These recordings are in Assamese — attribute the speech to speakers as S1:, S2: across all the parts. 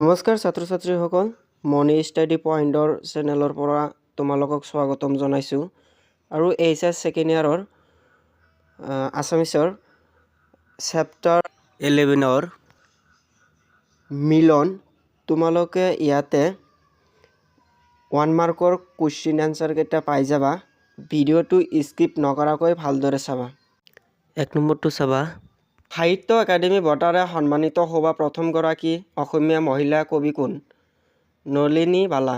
S1: নমস্কাৰ ছাত্ৰ ছাত্ৰীসকল, মনি ষ্টাডি পইণ্টৰ চেনেলৰ পৰা তোমালোকক স্বাগতম জনাইছোঁ। আৰু এইচএছ ছেকেণ্ড ইয়াৰৰ আছামিছৰ চেপ্টাৰ 11ৰ মিলন তোমালোকে ইয়াতে 1 মাৰ্কৰ কুৱেশ্যন এনচাৰ কেইটা পাই যাবা। ভিডিঅ'টো স্কিপ নকৰাকৈ ভালদৰে চাবা। 1 নম্বৰটো চাবা। সাহিত্য একাডেমী বঁটাৰে সন্মানিত হোৱা প্ৰথমগৰাকী অসমীয়া মহিলা কবি কোন? নলিনী বালা।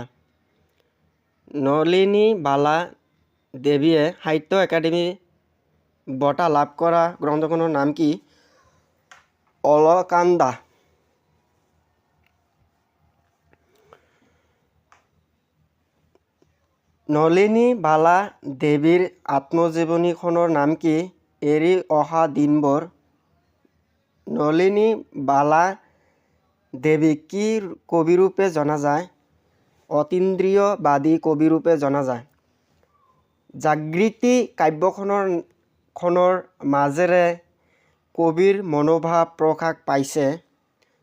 S1: নলিনী বালা দেৱীয়ে সাহিত্য একাডেমী বঁটা লাভ কৰা গ্ৰন্থখনৰ নাম কি? অলকানন্দা। নলিনী বালা দেৱীৰ আত্মজীৱনীখনৰ নাম কি? এৰি অহা দিনবোৰ। নলিনী বালা দেৱীক কি কবিৰূপে জনা যায়? অতীন্দ্ৰিয়বাদী কবিৰূপে জনা যায়। জাগৃতি কাব্যখনৰ মাজেৰে কবিৰ মনোভাৱ প্ৰকাশ পাইছে।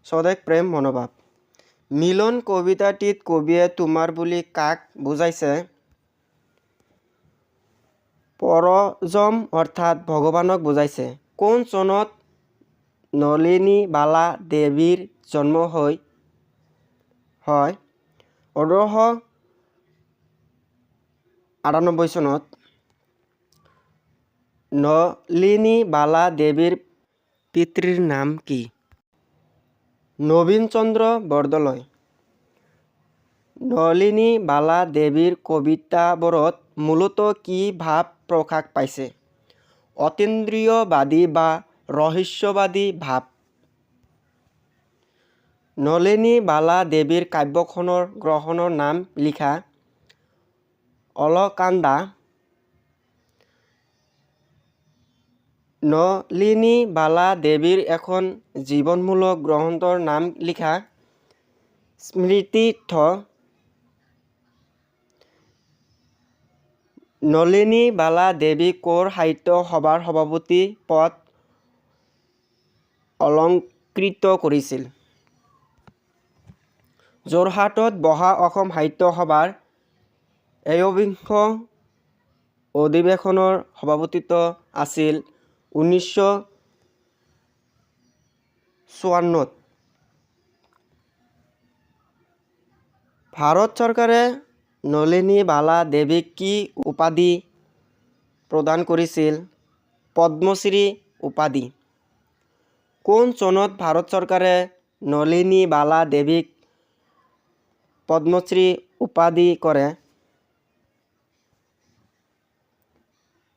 S1: স্বদেশ প্ৰেম মনোভাৱ। মিলন কবিতাটিত কবিয়ে তোমাৰ বুলি কাক বুজাইছে? পৰজম অৰ্থাৎ ভগৱানক বুজাইছে। কোন চনত নলিনী বালা দেৱীৰ জন্ম হয়? 1898 চনত। নলিনী বালা দেৱীৰ পিতৃৰ নাম কি? নবীন চন্দ্ৰ বৰদলৈ। নলিনী বালা দেৱীৰ কবিতাবোৰত মূলতঃ কি ভাৱ প্ৰকাশ পাইছে? অতীন্দ্ৰিয়বাদী বা ৰহস্যবাদী ভাৱ। নলিনী বালা দেৱীৰ কাব্যখনৰ গ্ৰন্থৰ নাম লিখা। অলকানন্দা। নলিনী বালা দেৱীৰ এখন জীৱনমূলক গ্ৰন্থৰ নাম লিখা। স্মৃতিতীৰ্থ। নলিনী বালা দেৱী ক'ৰ সাহিত্য সভাৰ সভাপতি পদ অলংকৃত কৰিছিল? যোৰহাটত বহা অসম সাহিত্য সভাৰ 'ঐবিংশ অধিৱেশনৰ সভাপতিত্ব আছিল 1954 ত। ভাৰত চৰকাৰে নলিনী বালা দেৱীক কি উপাধি প্ৰদান কৰিছিল? পদ্মশ্ৰী উপাধি। কোন চনত ভাৰত চৰকাৰে নলিনী বালা দেৱীক পদ্মশ্ৰী উপাধি কৰে?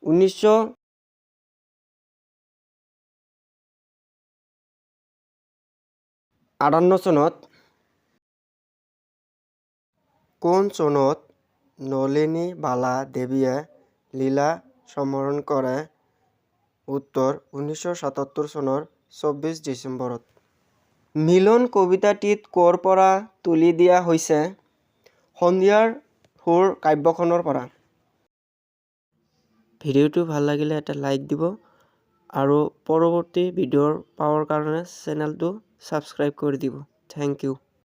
S1: 1958 চনত। কোন চনত নলিনী বালা দেৱীয়ে লীলা সম্বৰণ কৰে? উত্তৰ 1977 চনৰ 24 ডিচেম্বৰত। মিলন কবিতাটিত ক'ৰ পৰা তুলি দিয়া হৈছে? সন্ধিয়াৰ সুৰ কাব্যখনৰ পৰা। ভিডিঅ'টো ভাল লাগিলে এটা লাইক দিব আৰু পৰৱৰ্তী ভিডিঅ'ৰ পাবৰ কাৰণে চেনেলটো ছাবস্ক্ৰাইব কৰি দিব। Thank U.